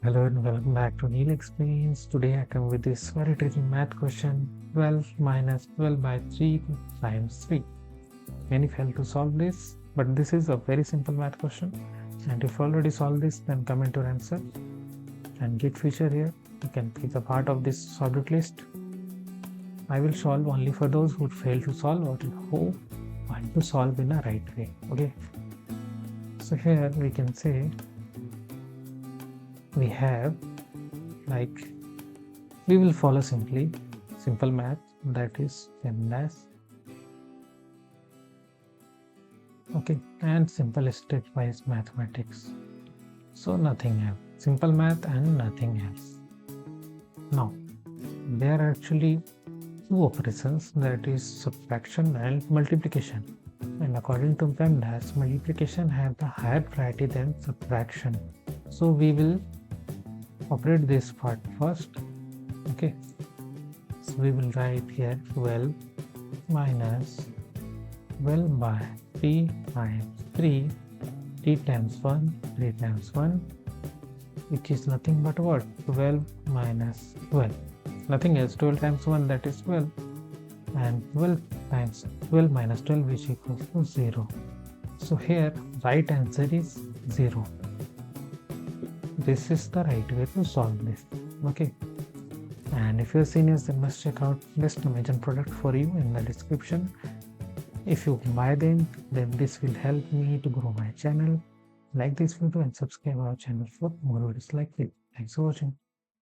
Hello and welcome back to Neil Explains. Today I come with this very tricky math question: 12 minus 12 by 3 times 3. Many fail to solve this, but this is a very simple math question. And if you already solved this, then comment your answer and get feature here. You can be the part of this solved it list. I will solve only for those who fail to solve or who want to solve in a right way. Okay. So here we can say we have like we will follow simple math, that is 10 dash, okay, and simple stepwise mathematics. So nothing else, simple math and nothing else. Now there are actually two operations, that is subtraction and multiplication, and according to PEMDAS, multiplication have the higher priority than subtraction. So we will operate this part first. Okay, so we will write here 12 minus 12 by 3 times 3, 3 times 1, 3 times 1, which is nothing but what? 12 minus 12. Nothing else. 12 times 1, that is 12. And 12 times 12 minus 12, which equals to 0. So here right answer is 0. This is the right way to solve this. Okay. And if you're seniors, then must check out best Amazon product for you in the description. If you buy them, then this will help me to grow my channel. Like this video and subscribe our channel for more videos like this. Thanks for watching.